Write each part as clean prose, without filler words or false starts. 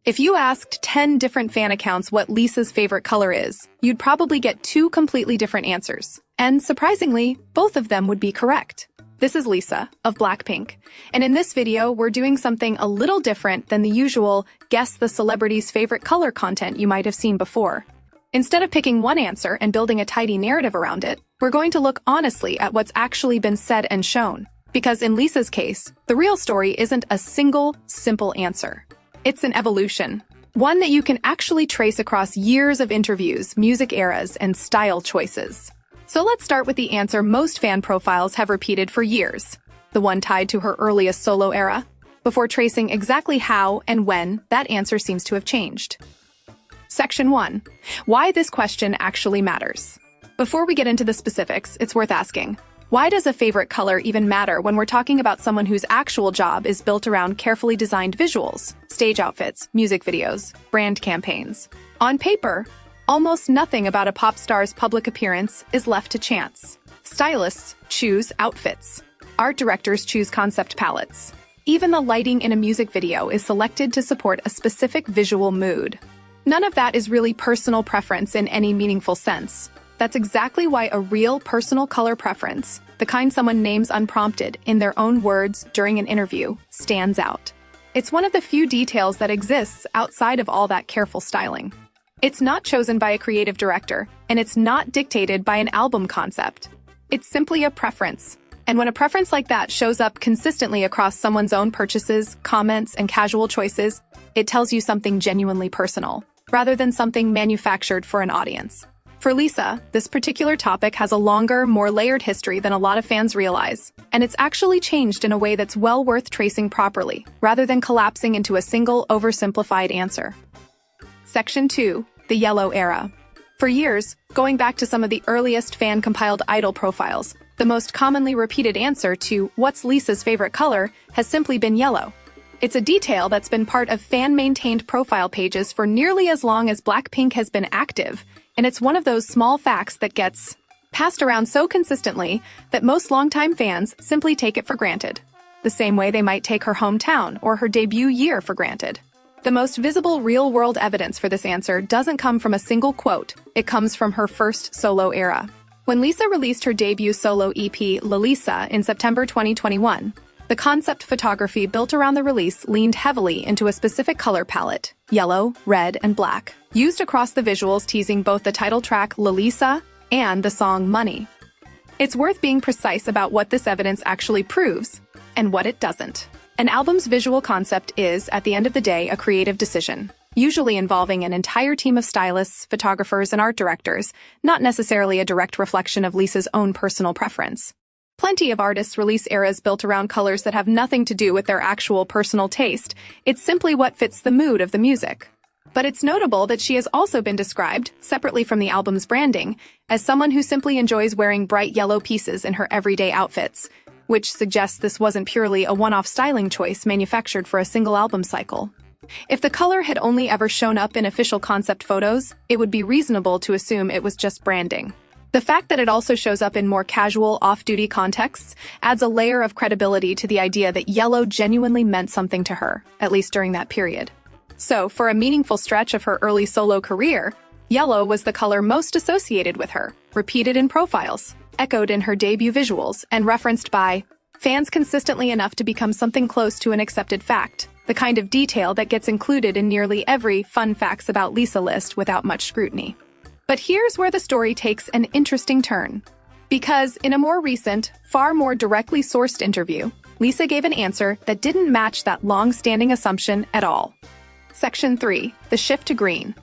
If you asked 10 different fan accounts what Lisa's favorite color is, you'd probably get two completely different answers. And surprisingly, both of them would be correct. This is Lisa, of Blackpink, and in this video, we're doing something a little different than the usual guess the celebrity's favorite color content you might have seen before. Instead of picking one answer and building a tidy narrative around it, we're going to look honestly at what's actually been said and shown. Because in Lisa's case, the real story isn't a single, simple answer. It's an evolution. One that you can actually trace across years of interviews, music eras, and style choices. So let's start with the answer most fan profiles have repeated for years, the one tied to her earliest solo era, before tracing exactly how and when that answer seems to have changed. Section 1. Why this question actually matters. Before we get into the specifics, it's worth asking, why does a favorite color even matter when we're talking about someone whose actual job is built around carefully designed visuals, stage outfits, music videos, brand campaigns? On paper, almost nothing about a pop star's public appearance is left to chance. Stylists choose outfits. Art directors choose concept palettes. Even the lighting in a music video is selected to support a specific visual mood. None of that is really personal preference in any meaningful sense. That's exactly why a real personal color preference, the kind someone names unprompted in their own words during an interview, stands out. It's one of the few details that exists outside of all that careful styling. It's not chosen by a creative director, and it's not dictated by an album concept. It's simply a preference. And when a preference like that shows up consistently across someone's own purchases, comments, and casual choices, it tells you something genuinely personal, rather than something manufactured for an audience. For Lisa, this particular topic has a longer, more layered history than a lot of fans realize, and it's actually changed in a way that's well worth tracing properly, rather than collapsing into a single, oversimplified answer. Section 2. The Yellow Era. For years, going back to some of the earliest fan-compiled idol profiles, the most commonly repeated answer to "What's Lisa's favorite color?" has simply been yellow. It's a detail that's been part of fan-maintained profile pages for nearly as long as Blackpink has been active, and it's one of those small facts that gets passed around so consistently that most longtime fans simply take it for granted, the same way they might take her hometown or her debut year for granted. The most visible real-world evidence for this answer doesn't come from a single quote, it comes from her first solo era. When Lisa released her debut solo EP, Lalisa, in September 2021, the concept photography built around the release leaned heavily into a specific color palette, yellow, red, and black, used across the visuals teasing both the title track Lalisa and the song Money. It's worth being precise about what this evidence actually proves and what it doesn't. An album's visual concept is, at the end of the day, a creative decision, usually involving an entire team of stylists, photographers, and art directors, not necessarily a direct reflection of Lisa's own personal preference. Plenty of artists release eras built around colors that have nothing to do with their actual personal taste. It's simply what fits the mood of the music. But it's notable that she has also been described, separately from the album's branding, as someone who simply enjoys wearing bright yellow pieces in her everyday outfits, which suggests this wasn't purely a one-off styling choice manufactured for a single album cycle. If the color had only ever shown up in official concept photos, it would be reasonable to assume it was just branding. The fact that it also shows up in more casual, off-duty contexts adds a layer of credibility to the idea that yellow genuinely meant something to her, at least during that period. So, for a meaningful stretch of her early solo career, yellow was the color most associated with her, repeated in profiles, echoed in her debut visuals, and referenced by fans consistently enough to become something close to an accepted fact, the kind of detail that gets included in nearly every fun facts about Lisa list without much scrutiny. But here's where the story takes an interesting turn. Because in a more recent, far more directly sourced interview, Lisa gave an answer that didn't match that long-standing assumption at all. Section 3. The Shift to Green.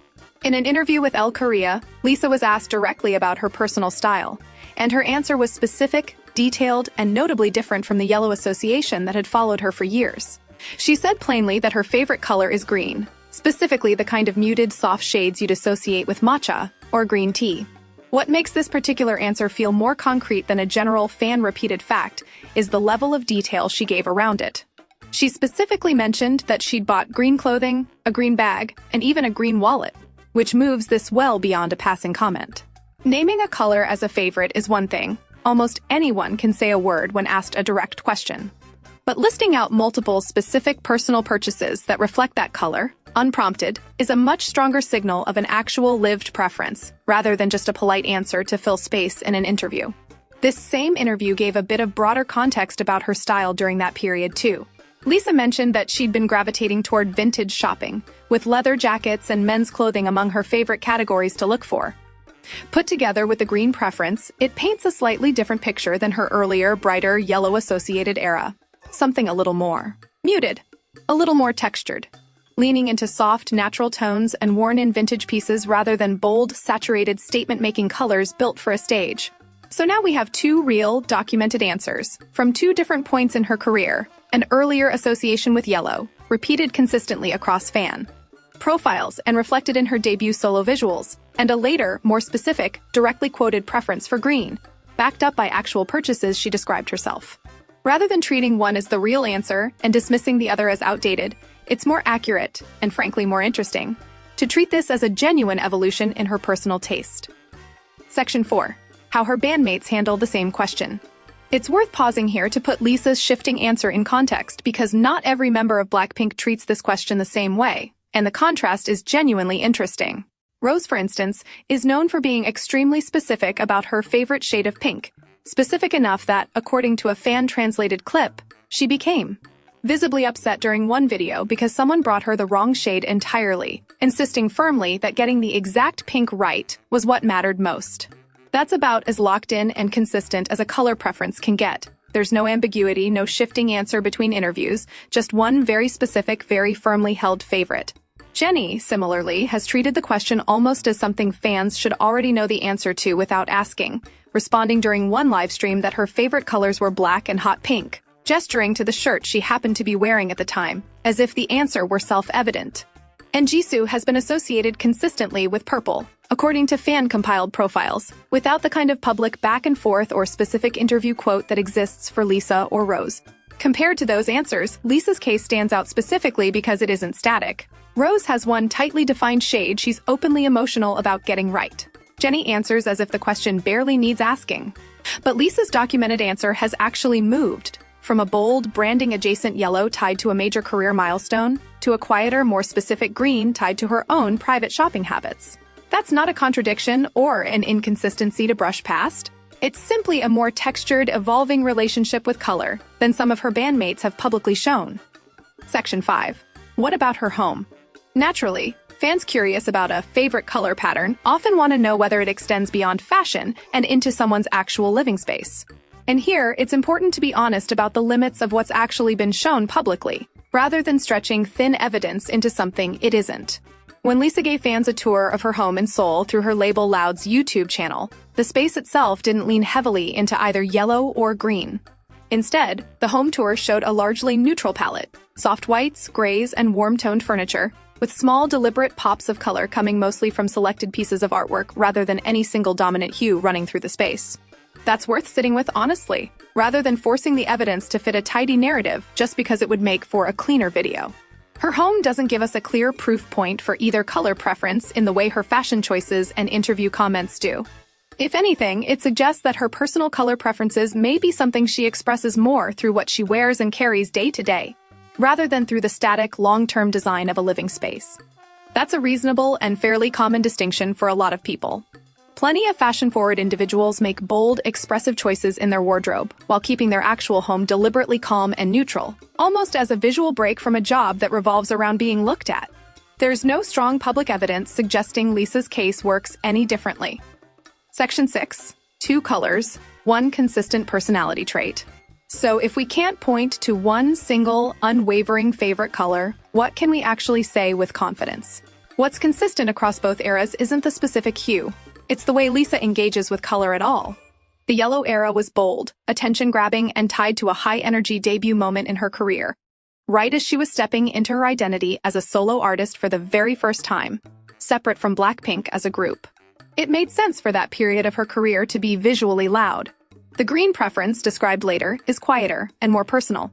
In an interview with Elle Korea, Lisa was asked directly about her personal style, and her answer was specific, detailed, and notably different from the yellow association that had followed her for years. She said plainly that her favorite color is green, specifically the kind of muted, soft shades you'd associate with matcha or green tea. What makes this particular answer feel more concrete than a general fan-repeated fact is the level of detail she gave around it. She specifically mentioned that she'd bought green clothing, a green bag, and even a green wallet, which moves this well beyond a passing comment. Naming a color as a favorite is one thing. Almost anyone can say a word when asked a direct question. But listing out multiple specific personal purchases that reflect that color, unprompted, is a much stronger signal of an actual lived preference, rather than just a polite answer to fill space in an interview. This same interview gave a bit of broader context about her style during that period, too. Lisa mentioned that she'd been gravitating toward vintage shopping, with leather jackets and men's clothing among her favorite categories to look for. Put together with the green preference, it paints a slightly different picture than her earlier, brighter, yellow-associated era. Something a little more muted, a little more textured, leaning into soft, natural tones and worn-in vintage pieces rather than bold, saturated, statement-making colors built for a stage. So now we have two real, documented answers, from two different points in her career: an earlier association with yellow, repeated consistently across fan profiles and reflected in her debut solo visuals, and a later, more specific, directly quoted preference for green, backed up by actual purchases she described herself. Rather than treating one as the real answer and dismissing the other as outdated, it's more accurate, and frankly more interesting, to treat this as a genuine evolution in her personal taste. Section 4. How her bandmates handle the same question. It's worth pausing here to put Lisa's shifting answer in context because not every member of Blackpink treats this question the same way, and the contrast is genuinely interesting. Rose, for instance, is known for being extremely specific about her favorite shade of pink, specific enough that, according to a fan-translated clip, she became visibly upset during one video because someone brought her the wrong shade entirely, insisting firmly that getting the exact pink right was what mattered most. That's about as locked in and consistent as a color preference can get. There's no ambiguity, no shifting answer between interviews, just one very specific, very firmly held favorite. Jennie, similarly, has treated the question almost as something fans should already know the answer to without asking, responding during one livestream that her favorite colors were black and hot pink, gesturing to the shirt she happened to be wearing at the time, as if the answer were self-evident. And Jisoo has been associated consistently with purple, according to fan-compiled profiles, without the kind of public back-and-forth or specific interview quote that exists for Lisa or Rose. Compared to those answers, Lisa's case stands out specifically because it isn't static. Rose has one tightly defined shade she's openly emotional about getting right. Jennie answers as if the question barely needs asking. But Lisa's documented answer has actually moved, from a bold, branding-adjacent yellow tied to a major career milestone, to a quieter, more specific green tied to her own private shopping habits. That's not a contradiction or an inconsistency to brush past. It's simply a more textured, evolving relationship with color than some of her bandmates have publicly shown. Section 5. What about her home? Naturally, fans curious about a favorite color pattern often want to know whether it extends beyond fashion and into someone's actual living space. And here, it's important to be honest about the limits of what's actually been shown publicly, rather than stretching thin evidence into something it isn't. When Lisa gave fans a tour of her home in Seoul through her label Loud's YouTube channel, the space itself didn't lean heavily into either yellow or green. Instead, the home tour showed a largely neutral palette, soft whites, grays, and warm-toned furniture, with small, deliberate pops of color coming mostly from selected pieces of artwork rather than any single dominant hue running through the space. That's worth sitting with honestly, rather than forcing the evidence to fit a tidy narrative just because it would make for a cleaner video. Her home doesn't give us a clear proof point for either color preference in the way her fashion choices and interview comments do. If anything, it suggests that her personal color preferences may be something she expresses more through what she wears and carries day to day, rather than through the static, long-term design of a living space. That's a reasonable and fairly common distinction for a lot of people. Plenty of fashion-forward individuals make bold, expressive choices in their wardrobe, while keeping their actual home deliberately calm and neutral, almost as a visual break from a job that revolves around being looked at. There's no strong public evidence suggesting Lisa's case works any differently. Section 6. 2 colors, 1 consistent personality trait. So if we can't point to one single, unwavering favorite color, what can we actually say with confidence? What's consistent across both eras isn't the specific hue. It's the way Lisa engages with color at all. The yellow era was bold, attention-grabbing, and tied to a high-energy debut moment in her career, right as she was stepping into her identity as a solo artist for the very first time, separate from Blackpink as a group. It made sense for that period of her career to be visually loud. The green preference, described later, is quieter and more personal,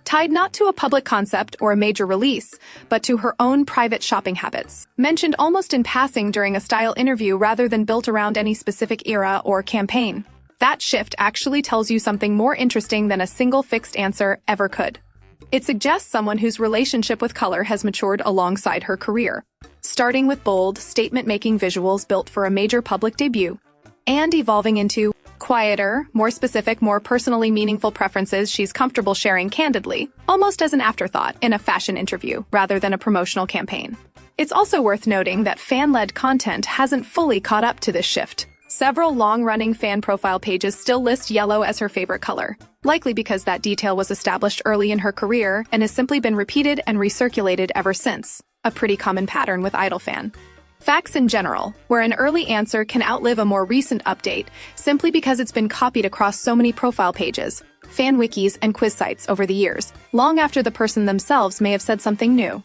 tied not to a public concept or a major release, but to her own private shopping habits, mentioned almost in passing during a style interview rather than built around any specific era or campaign. That shift actually tells you something more interesting than a single fixed answer ever could. It suggests someone whose relationship with color has matured alongside her career, starting with bold, statement-making visuals built for a major public debut, and evolving into quieter, more specific, more personally meaningful preferences she's comfortable sharing candidly, almost as an afterthought in a fashion interview rather than a promotional campaign. It's also worth noting that fan-led content hasn't fully caught up to this shift. Several long-running fan profile pages still list yellow as her favorite color, likely because that detail was established early in her career and has simply been repeated and recirculated ever since, a pretty common pattern with idol fan. Facts in general, where an early answer can outlive a more recent update simply because it's been copied across so many profile pages, fan wikis, and quiz sites over the years, long after the person themselves may have said something new.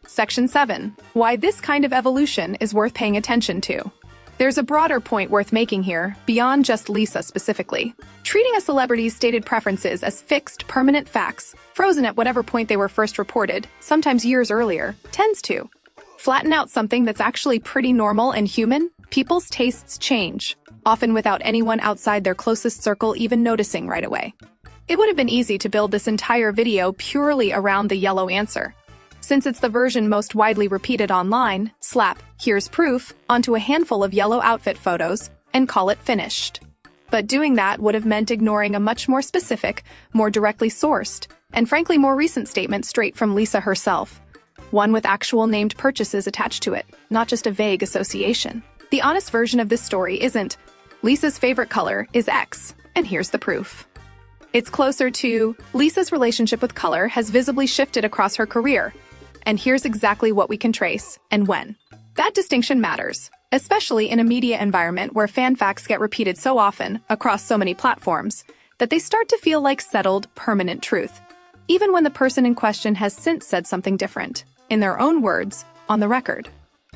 Section 7. Why this kind of evolution is worth paying attention to. There's a broader point worth making here, beyond just Lisa specifically. Treating a celebrity's stated preferences as fixed, permanent facts, frozen at whatever point they were first reported, sometimes years earlier, tends to flatten out something that's actually pretty normal and human. People's tastes change, often without anyone outside their closest circle even noticing right away. It would have been easy to build this entire video purely around the yellow answer. Since it's the version most widely repeated online, slap "here's proof" onto a handful of yellow outfit photos and call it finished. But doing that would have meant ignoring a much more specific, more directly sourced, and frankly more recent statement straight from Lisa herself. One with actual named purchases attached to it, not just a vague association. The honest version of this story isn't, "Lisa's favorite color is X, and here's the proof." It's closer to, "Lisa's relationship with color has visibly shifted across her career, and here's exactly what we can trace, and when." That distinction matters, especially in a media environment where fan facts get repeated so often, across so many platforms, that they start to feel like settled, permanent truth, even when the person in question has since said something different, in their own words, on the record.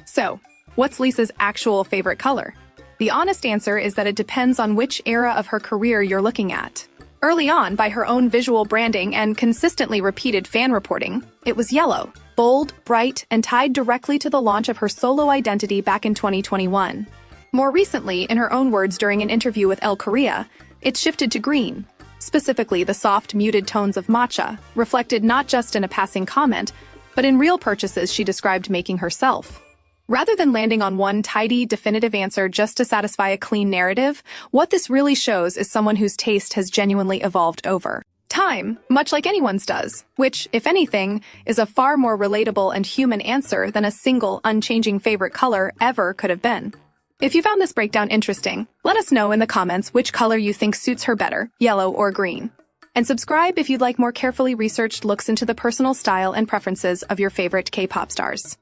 So, what's Lisa's actual favorite color? The honest answer is that it depends on which era of her career you're looking at. Early on, by her own visual branding and consistently repeated fan reporting, it was yellow, bold, bright, and tied directly to the launch of her solo identity back in 2021. More recently, in her own words during an interview with Elle Korea, it's shifted to green. Specifically, the soft, muted tones of matcha, reflected not just in a passing comment, but in real purchases she described making herself. Rather than landing on one tidy, definitive answer just to satisfy a clean narrative, what this really shows is someone whose taste has genuinely evolved over time, much like anyone's does, which, if anything, is a far more relatable and human answer than a single, unchanging favorite color ever could have been. If you found this breakdown interesting, let us know in the comments which color you think suits her better, yellow or green. And subscribe if you'd like more carefully researched looks into the personal style and preferences of your favorite K-pop stars.